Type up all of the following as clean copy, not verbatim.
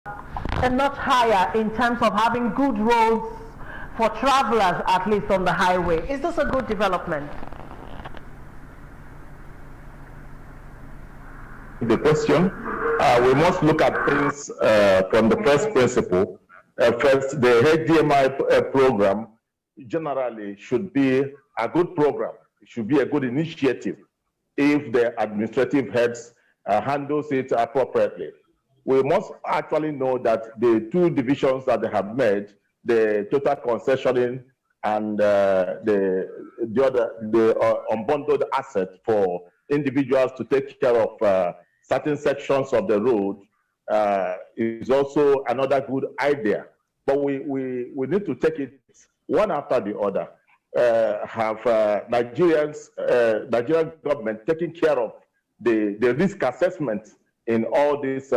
a notch higher in terms of having good roads for travelers, at least on the highway. Is this a good development? The question, we must look at things from the first principle. First, the HDMI program generally should be a good program. It should be a good initiative if the administrative heads handles it appropriately. We must actually know that the two divisions that they have made, the total concessioning and the unbundled asset for individuals to take care of certain sections of the road is also another good idea. But we need to take it one after the other. Have Nigerian government taking care of the risk assessment in all these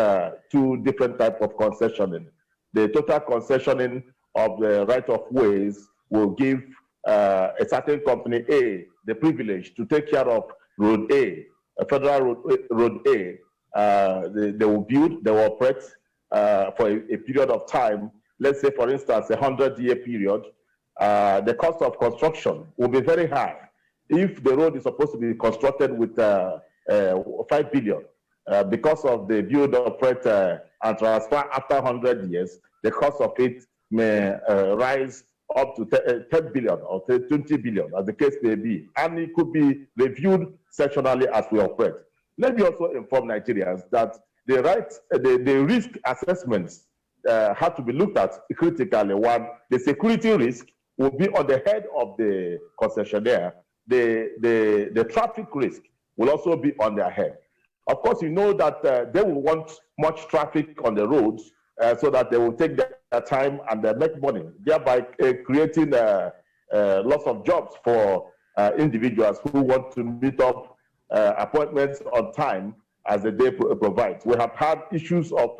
two different types of concessioning. The total concessioning of the right of ways will give a certain company A the privilege to take care of road A, a federal road A. They will build, they will operate for a period of time. Let's say, for instance, a 100-year period. The cost of construction will be very high. If the road is supposed to be constructed with 5 billion, because of the build, operate, and transfer after 100 years, the cost of it may rise up to 10 billion or 20 billion, as the case may be. And it could be reviewed sectionally as we operate. Let me also inform Nigerians that the risk assessments have to be looked at critically. One, the security risk will be on the head of the concessionaire. The traffic risk will also be on their head. Of course, you know that they will want much traffic on the roads so that they will take their time and make money, thereby creating lots of jobs for individuals who want to meet up appointments on time as the day provides. We have had issues of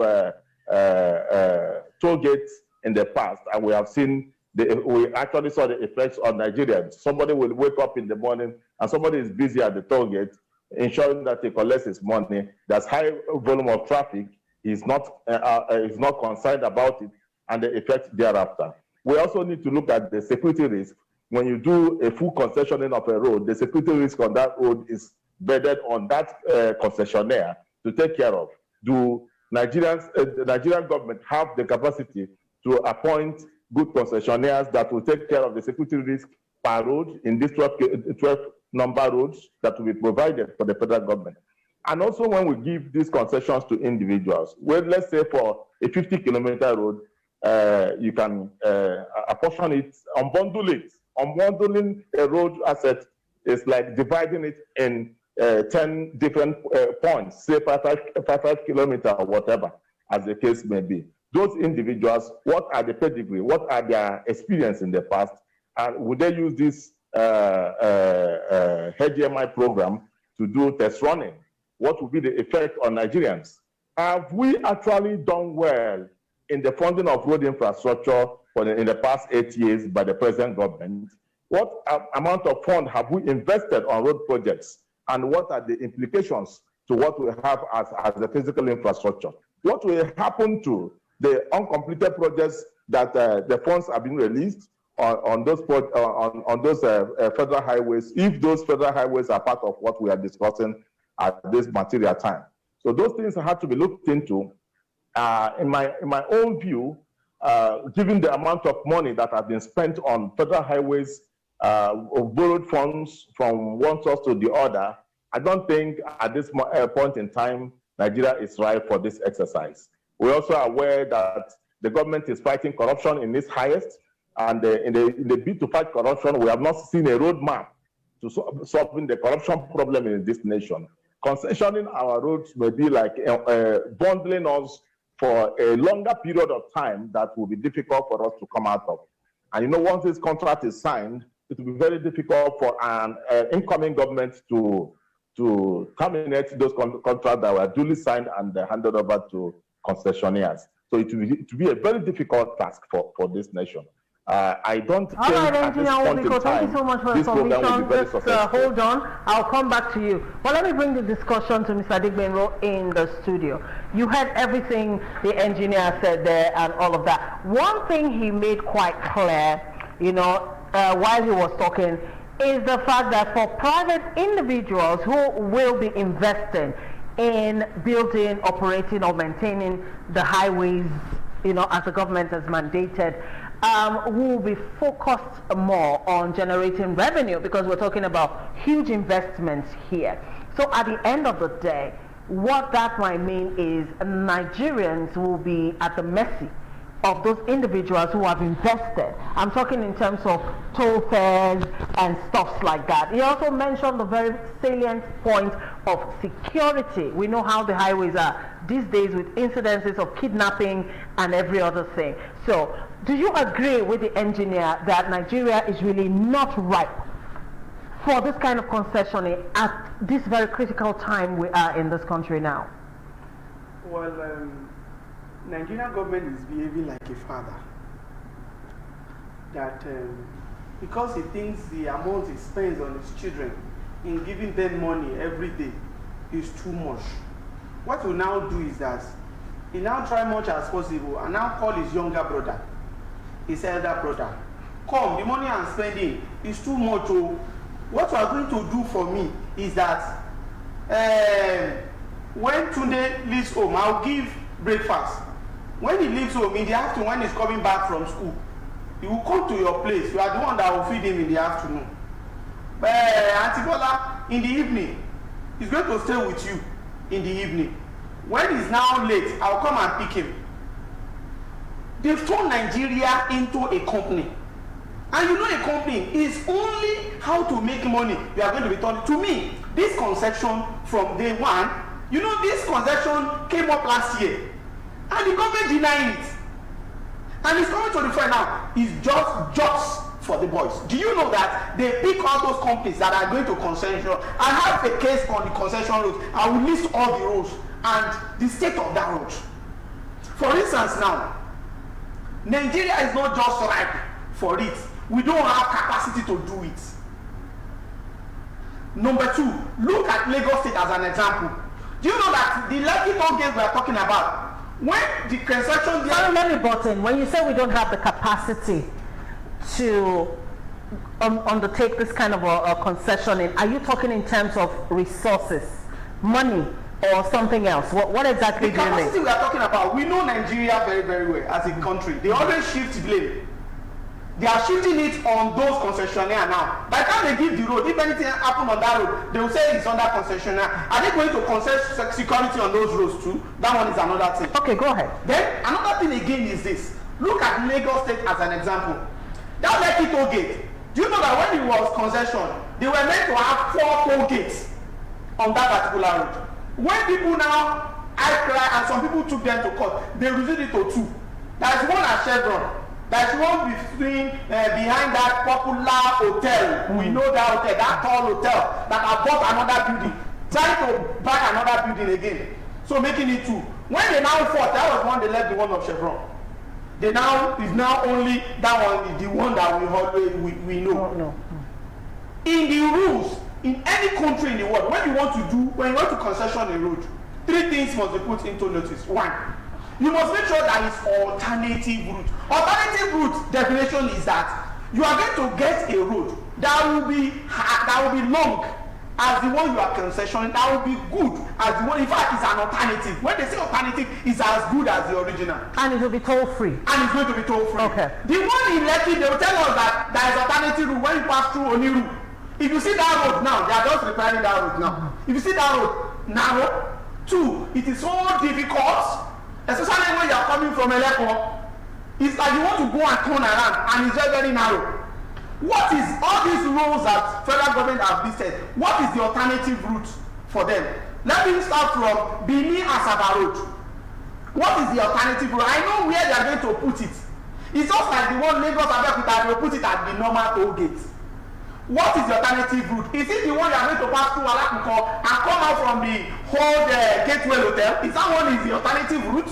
toll gates in the past, and we have seen we actually saw the effects on Nigerians. Somebody will wake up in the morning and somebody is busy at the toll gate, ensuring that he collects his money. There's high volume of traffic. He's not concerned about it and the effects thereafter. We also need to look at the security risk. When you do a full concessioning of a road, the security risk on that road is bedded on that concessionaire to take care of. Do the Nigerian government have the capacity to appoint good concessionaires that will take care of the security risk per road in these 12 number roads that will be provided for the federal government? And also, when we give these concessions to individuals, well, let's say for a 50-kilometer road, you can apportion it, unbundle it. Unbundling a road asset is like dividing it in 10 different points, say 5 kilometers or whatever, as the case may be. Those individuals, what are the pedigree? What are their experience in the past? And would they use this HDMI program to do test running? What will be the effect on Nigerians? Have we actually done well in the funding of road infrastructure in the past 8 years by the present government? What amount of funds have we invested on road projects? And what are the implications to what we have as the physical infrastructure? What will happen to the uncompleted projects that the funds have been released on those federal highways, if those federal highways are part of what we are discussing at this material time? So those things have to be looked into. In my own view, given the amount of money that has been spent on federal highways, borrowed funds from one source to the other, I don't think at this point in time Nigeria is ripe for this exercise. We're also aware that the government is fighting corruption in its highest, and in the bid to fight corruption, we have not seen a roadmap to solving the corruption problem in this nation. Concessioning our roads may be like bundling us for a longer period of time that will be difficult for us to come out of. And you know, once this contract is signed, it will be very difficult for an incoming government to terminate those contracts that were duly signed and handed over to concessionaires. So it will be a very difficult task for this nation. I don't think all right, at this Engineer point in Onwubiko, thank you so much for the this program will be very submission. successful. Hold on, I'll come back to you. Well, let me bring the discussion to Mr. Digbenro in the studio. You heard everything the engineer said there and all of that. One thing he made quite clear, while he was talking, is the fact that for private individuals who will be investing in building, operating, or maintaining the highways, as the government has mandated, will be focused more on generating revenue, because we're talking about huge investments here. So at the end of the day, what that might mean is Nigerians will be at the mercy of those individuals who have invested. I'm talking in terms of toll fares and stuff like that. He also mentioned the very salient point of security. We know how the highways are these days with incidences of kidnapping and every other thing. So, do you agree with the engineer that Nigeria is really not ripe for this kind of concessioning at this very critical time we are in this country now? Well, Nigerian government is behaving like a father. That because he thinks the amount he spends on his children in giving them money every day is too much. What he will now do is that he now try much as possible and now call his younger brother, his elder brother. Come, the money I'm spending is too much. Oh. What you are going to do for me is that when Tunde leaves home, I'll give breakfast. When he leaves home in the afternoon, when he's coming back from school, he will come to your place. You are the one that will feed him in the afternoon. But Auntie Bola, in the evening, he's going to stay with you in the evening. When he's now late, I'll come and pick him. They've turned Nigeria into a company. And a company is only how to make money. You are going to be turned. To me, this conception from day one, this conception came up last year. And the government denying it. And it's coming to the front now. It's just jobs for the boys. Do you know that they pick all those companies that are going to concession? I have a case on the concession roads. I will list all the roads and the state of that road. For instance now, Nigeria is not just ripe for it. We don't have capacity to do it. Number two, look at Lagos State as an example. Do you know that the Lekki toll gate we are talking about, when the concession... Sorry, let me button. When you say we don't have the capacity to undertake this kind of a concessioning, are you talking in terms of resources, money, or something else? What exactly do you mean? The capacity we are talking about, we know Nigeria very, very well as a country. They always shift blame. They are shifting it on those concessionaires now. By the time they give the road, if anything happens on that road, they will say it's under concessionaire. Are they going to concess security on those roads too? That one is another thing. Okay, go ahead. Then another thing again is this. Look at Lagos State as an example. That Lekki toll gate. Do you know that when it was concession, they were meant to have 4 toll gates on that particular road? When people now cry and some people took them to court, they reduced it to 2. There's one at Chevron. There's one behind that popular hotel. We know that hotel, that tall hotel that I bought another building, trying to buy another building again. So making it 2. When they now fought, that was one they left the one of Chevron. They now is now only that one is the one that we know. No. In the rules, in any country in the world, when you want to concession a road, 3 things must be put into notice. 1, you must make sure that it's alternative route. Alternative route definition is that you are going to get a road that will be long as the one you are concessioning, that will be good as the one. In fact, it's an alternative. When they say alternative, it's as good as the original. And it will be toll free. And it's going to be toll free. Okay. The one in Lekki, they will tell us that there is alternative route when you pass through Oniru. If you see that road now, they are just repairing that road now. If you see that road narrow, 2, it is so difficult. Especially when you are coming from Eleko, it's like you want to go and turn around and it's very, very narrow. What is all these rules that federal government have listed? What is the alternative route for them? Let me start from Benin Asaba Road. What is the alternative route? I know where they are going to put it. It's just like the one Lagos Abeokuta, they will put it at the normal toll gate. What is the alternative route? Is it the one you are going to pass through Alakuko and come out from the whole Gateway Hotel? Is that one is the alternative route?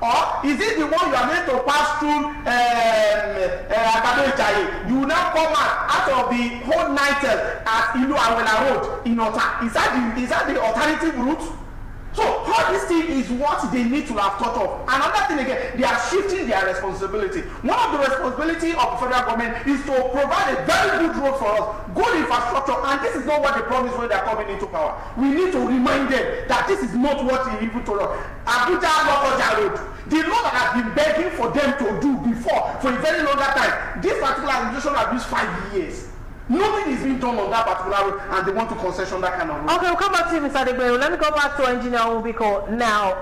Or is it the one you are meant to pass through you will now come out of the whole night at Ilu Awela Road in Ota? Is that the alternative route? So all this thing is what they need to have thought of. Another thing again, they are shifting their responsibility. One of the responsibility of the federal government is to provide a very good road for us, good infrastructure, and this is not what they promised when they are coming into power. We need to remind them that this is not what they even told us. Abuja Lokoja Road, the road that has been begging for them to do before for a very longer time. This particular administration has used 5 years. Nothing is being done on that particular road, and they want to concession that kind of road. Okay, we'll come back to you, Mr. Adegbenro. Let me go back to Engineer Onwubiko now.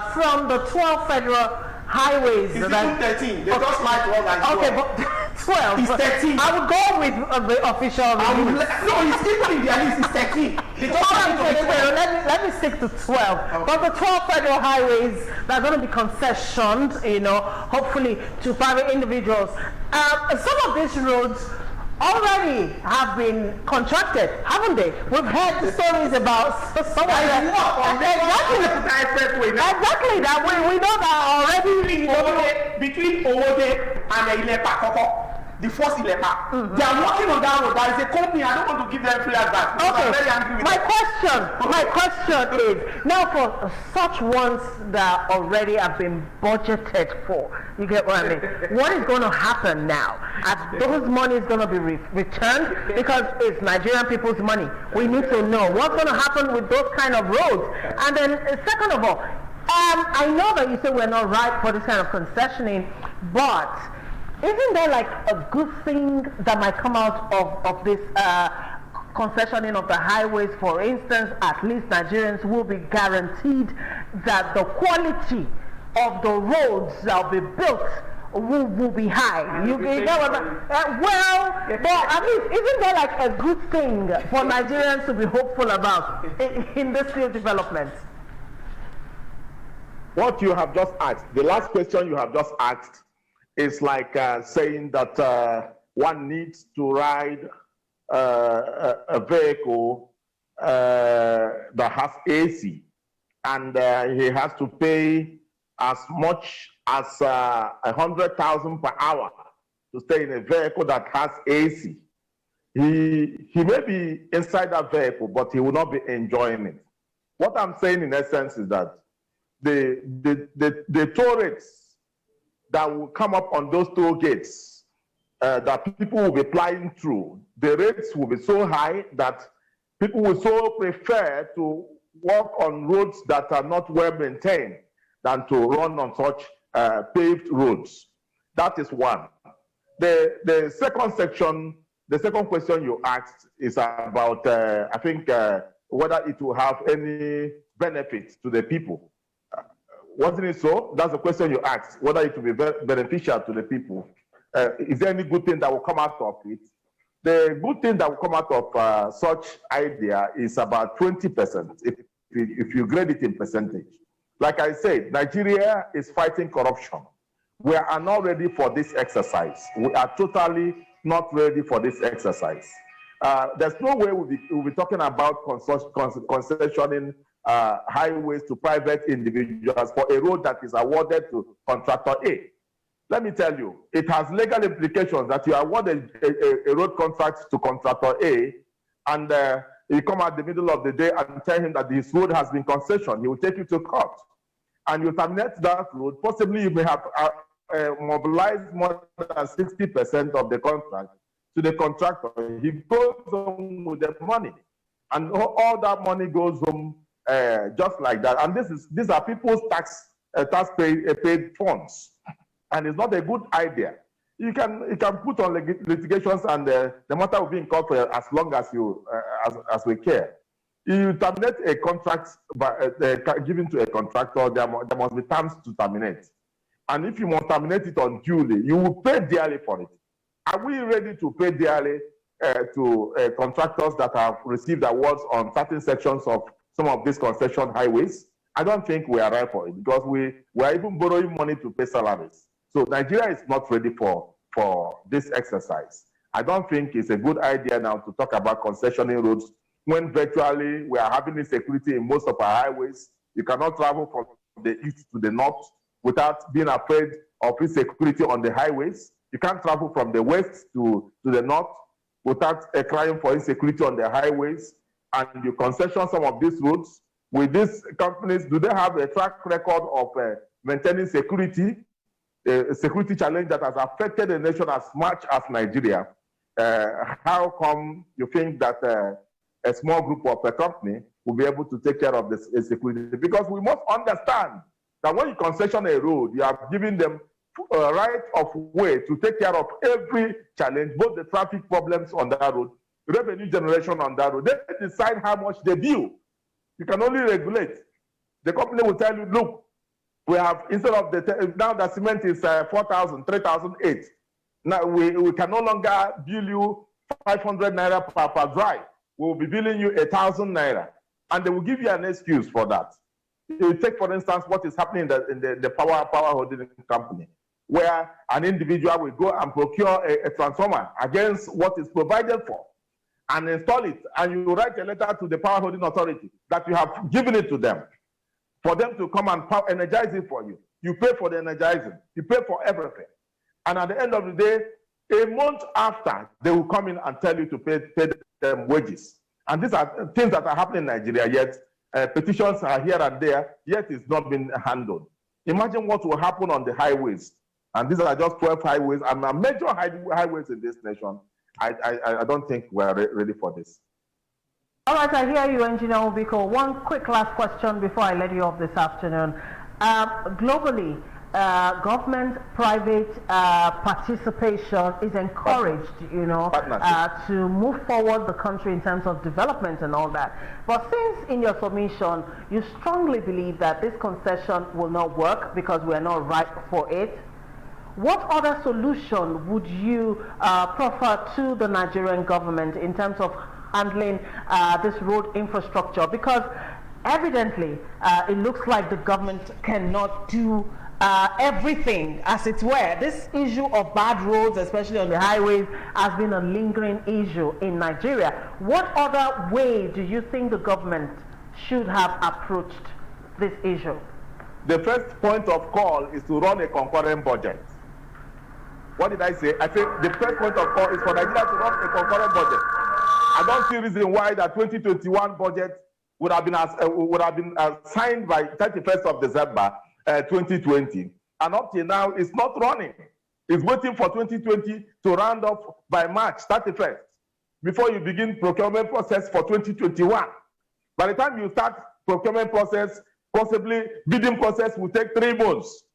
From the 12 federal highways. It's even 13. They just like to all like okay, but 12. It's 13. I would go with the official review. No, it's even in their list. It's 13. They just like to be 12. Let me stick to 12. Okay. But the 12 federal highways that are going to be concessioned, hopefully to private individuals. Some of these roads already have been contracted, haven't they? We've heard the stories about some of them. Exactly that we know that already. Between Owode and Ilepa, the first Ilepa, they are working on that road. There is a company. I don't want to give them free advice. Okay. I'm very angry with my question is now for such ones that already have been budgeted for. You get what I mean? What is going to happen now? As those money is going to be returned, because it's Nigerian people's money. We need to know what's going to happen with those kind of roads. And then, second of all, I know that you say we're not ripe for this kind of concessioning, but isn't there like a good thing that might come out of this concessioning of the highways? For instance, at least Nigerians will be guaranteed that the quality of the roads that will be built will be high. You get what but at least isn't there like a good thing for Nigerians to be hopeful about in this field development? What you have just asked, the last question you have just asked, is like saying that one needs to ride a vehicle that has AC, and he has to pay as much as 100,000 per hour to stay in a vehicle that has AC. He may be inside that vehicle, but he will not be enjoying it. What I'm saying in essence is that the toll rates that will come up on those toll gates that people will be flying through, the rates will be so high that people will so prefer to walk on roads that are not well maintained than to run on such paved roads. That is one. The second section, the second question you asked is about, I think, whether it will have any benefit to the people. Wasn't it so? That's the question you asked, whether it will be beneficial to the people. Is there any good thing that will come out of it? The good thing that will come out of such idea is about 20%, if you grade it in percentage. Like I said, Nigeria is fighting corruption. We are not ready for this exercise. We are totally not ready for this exercise. There's no way we'll be talking about concessioning highways to private individuals for a road that is awarded to contractor A. Let me tell you, it has legal implications that you award a road contract to contractor A, and you come at the middle of the day and tell him that his road has been concessioned. He will take you to court, and you terminate that road. Possibly you may have mobilized more than 60% of the contract to the contractor. He goes home with the money, and all that money goes home just like that. And these are people's tax-paid funds, and it's not a good idea. You can put on litigations, and the matter will be in court for as long as as we care. You terminate a contract given to a contractor, there must be terms to terminate. And if you must terminate it unduly, you will pay dearly for it. Are we ready to pay dearly to contractors that have received awards on certain sections of some of these concession highways? I don't think we are right for it, because we are even borrowing money to pay salaries. So Nigeria is not ready for this exercise. I don't think it's a good idea now to talk about concessioning roads when virtually we are having insecurity in most of our highways. You cannot travel from the east to the north. without being afraid of insecurity on the highways. You can't travel from the west to the north without crying for insecurity on the highways. And you concession some of these roads. With these companies, do they have a track record of maintaining security? A security challenge that has affected the nation as much as Nigeria. How come you think that a small group of a company will be able to take care of this security? Because we must understand that when you concession a road, you are giving them a right of way to take care of every challenge, both the traffic problems on that road, revenue generation on that road. They decide how much they due. You can only regulate. The company will tell you, look, we have, instead of now the cement is 4,000, 3,008. Now we can no longer bill you 500 naira per drive. We will be billing you 1,000 naira. And they will give you an excuse for that. You take, for instance, what is happening in the power holding company, where an individual will go and procure a transformer against what is provided for and install it. And you write a letter to the power holding authority that you have given it to them for them to come and energize it for you. You pay for the energizing. You pay for everything. And at the end of the day, a month after, they will come in and tell you to pay them wages. And these are things that are happening in Nigeria, yet petitions are here and there, yet it's not been handled. Imagine what will happen on the highways. And these are just 12 highways and major highways in this nation. I don't think we're ready for this. All right, I hear you, Engineer Onwubiko. One quick last question before I let you off this afternoon. Globally, government-private participation is encouraged, to move forward the country in terms of development and all that. But since in your submission, you strongly believe that this concession will not work because we are not ripe for it, what other solution would you prefer to the Nigerian government in terms of handling this road infrastructure? Because evidently, it looks like the government cannot do everything, as it were. This issue of bad roads, especially on the highways, has been a lingering issue in Nigeria. What other way do you think the government should have approached this issue? The first point of call is to run a concurrent budget. What did I say? I said the first point of call is for Nigeria to run a concurrent budget. I don't see reason why the 2021 budget would have been signed by 31st of December 2020, and up till now it's not running. It's waiting for 2020 to round up by March 31st before you begin procurement process for 2021. By the time you start procurement process, possibly bidding process will take 3 months.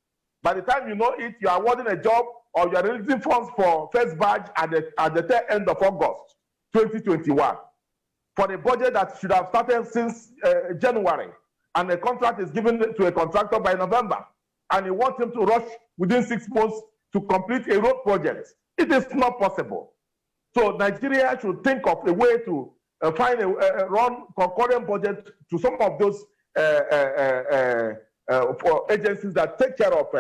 By the time you know it, you are awarding a job or you are releasing funds for first batch at the end of August 2021. For a budget that should have started since January, and a contract is given to a contractor by November, and you want him to rush within 6 months to complete a road project. It is not possible. So Nigeria should think of a way to find a run concurrent budget to some of those for agencies that take care of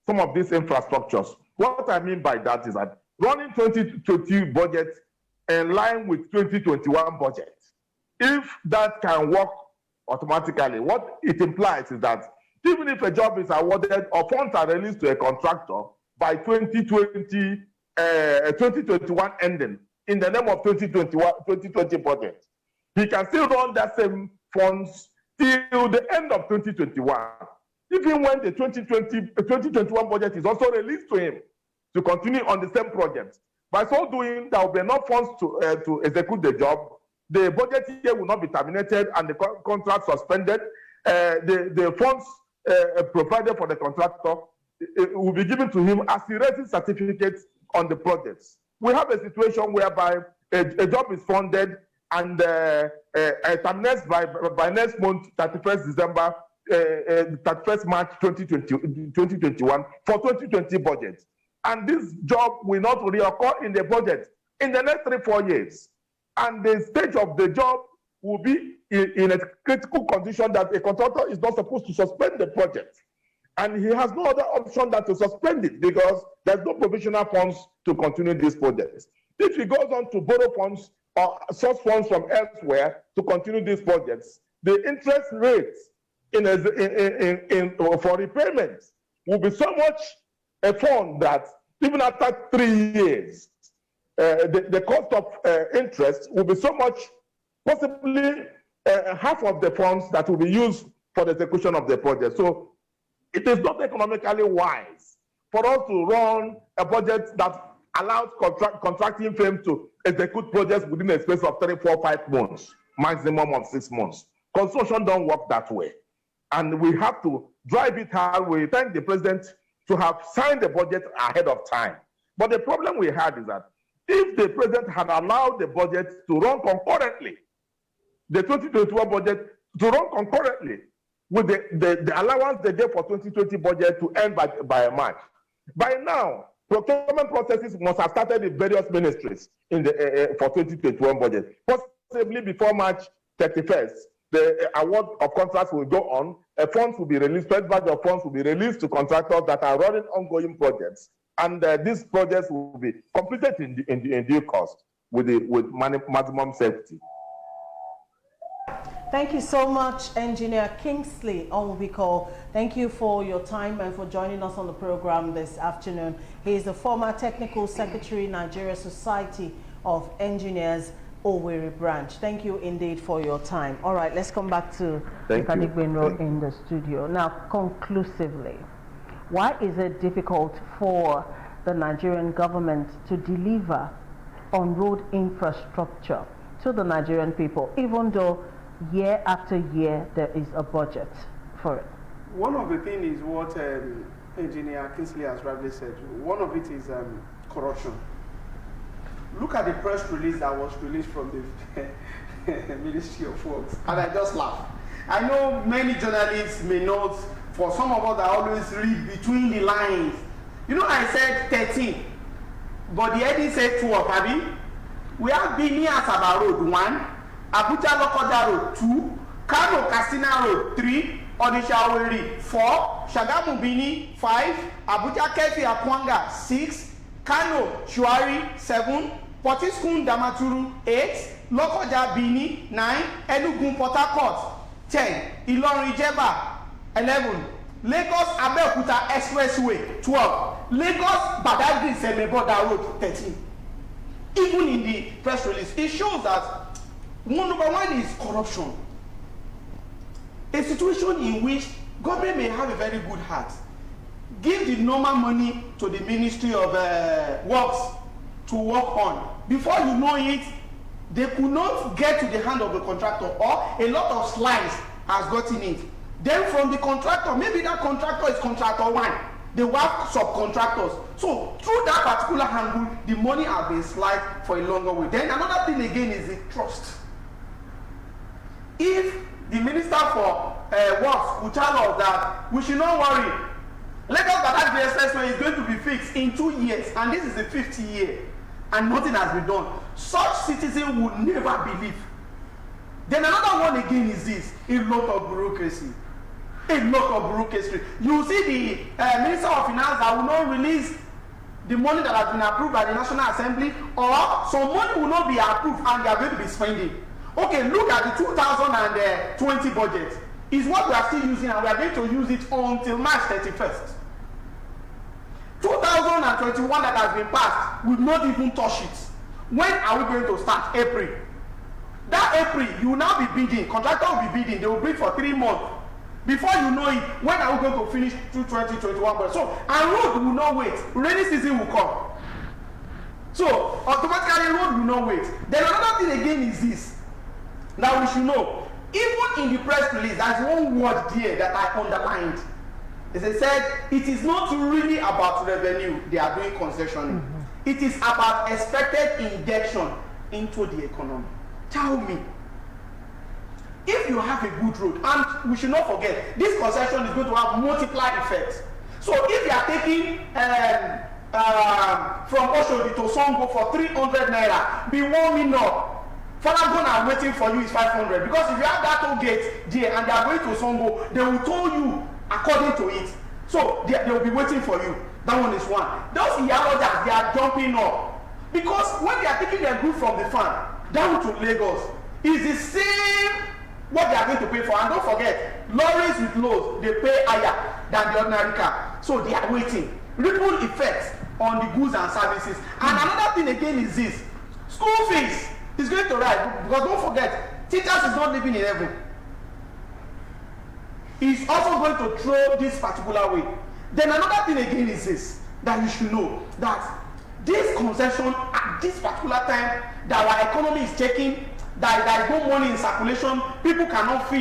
some of these infrastructures. What I mean by that is that running 2020 budget in line with 2021 budget, if that can work automatically, what it implies is that even if a job is awarded or funds are released to a contractor by 2021 ending in the name of 2020 budget, he can still run that same funds till the end of 2021, even when the 2021 budget is also released to him to continue on the same project. By so doing, there will be enough funds to execute the job. The budget year will not be terminated and the contract suspended. The funds provided for the contractor will be given to him as he raises certificates on the projects. We have a situation whereby a job is funded and terminates by next month, 31st December, 31st March 2021 for 2020 budget. And this job will not reoccur in the budget in the next 3-4 years. And the stage of the job will be in a critical condition that a contractor is not supposed to suspend the project. And he has no other option than to suspend it because there's no provisional funds to continue this project. If he goes on to borrow funds or source funds from elsewhere to continue these projects, the interest rates for repayments will be so much a fund that even after 3 years, the cost of interest will be so much, possibly half of the funds that will be used for the execution of the project. So it is not economically wise for us to run a budget that allows contracting firms to execute projects within a space of 3, 4, 5 months, maximum of 6 months. Construction don't work that way. And we have to drive it hard. We thank the president to have signed the budget ahead of time. But the problem we had is that if the president had allowed the budget to run concurrently, the 2021 budget to run concurrently with the allowance they gave for 2020 budget to end by March. By now, procurement processes must have started in various ministries in the for 2021 budget. Possibly before March 31st, the award of contracts will go on. Funds will be released. First batch of funds will be released to contractors that are running ongoing projects, and these projects will be completed in due course with maximum safety. Thank you so much, Engineer Kingsley Onwubiko. Thank you for your time and for joining us on the program this afternoon. He is the former Technical Secretary, Nigeria Society of Engineers, Owerri branch. Thank you indeed for your time. All right, let's come back to Adigbenro in the studio. Now, conclusively, why is it difficult for the Nigerian government to deliver on road infrastructure to the Nigerian people, even though year after year there is a budget for it? One of the things is what Engineer Kingsley has rightly said. One of it is corruption. Look at the press release that was released from the Ministry of Works, and I just laugh. I know many journalists may not, for some of us that always read between the lines. You know, I said 13, but the heading said 12, Abi. We have Bini Asaba Road 1, Abuja Lokoja Road 2, Kano Katsina Road 3, Onisha Owerri 4, Shagamu Bini 5, Abuja Kefi Akwanga 6, Kano Shuari 7, Potiskun Damaturu 8, Lokoja Bini 9, Enugu Port Harcourt 10, Ilorin Ijeba 11, Lagos Abeokuta Expressway 12, Lagos Badagry Semeboda Road 13. Even in the press release, it shows that number one is corruption. A situation in which government may have a very good heart, give the normal money to the Ministry of Works to work on. Before you know it, they could not get to the hand of the contractor, or a lot of slice has gotten it. Then from the contractor, maybe that contractor is contractor 1. They work subcontractors. So through that particular angle, the money has been sliced for a longer way. Then another thing again is the trust. If the Minister for Works will tell us that we should not worry, Lagos Badagry Expressway is going to be fixed in 2 years, and this is the 5th year, and nothing has been done, such citizens would never believe. Then another one again is this: a lot of bureaucracy. A lot of bureaucracy. You see the Minister of Finance that will not release the money that has been approved by the National Assembly, or some money will not be approved and they are going to be spending. Okay, look at the 2020 budget. Is what we are still using, and we are going to use it until March 31st. 2021 that has been passed, we will not even touch it. When are we going to start? April. That April, you will now be bidding. Contractor will be bidding. They will bid for 3 months. Before you know it, when are we going to finish 2021 budget? So, and road will not wait. Rainy season will come. So, automatically road will not wait. Then another thing again is this, that we should know. Even in the press release, there's one word there that I underlined. As I said, it is not really about revenue they are doing concessioning. It is about expected injection into the economy. Tell me, if you have a good road, and we should not forget, this concession is going to have multiplier effects. So if you are taking from Oshodi to Songo for 300 naira, be warming up. Falagon are waiting for you is 500, because if you have that toll gate there and they are going to Songo, they will toll you according to it. So they will be waiting for you. That one is one. Those Iyalojas, they are jumping up, because when they are taking their goods from the farm down to Lagos, is the same what they are going to pay for. And don't forget, lorries with loads, they pay higher than the ordinary car. so they are waiting. Ripple effects on the goods and services. And another thing again is this: school fees is going to rise, because don't forget, teachers is not living in heaven. He's also going to throw this particular way. Then another thing again is this, that you should know, that this concession at this particular time that our economy is taking, that there is no money in circulation, people cannot feed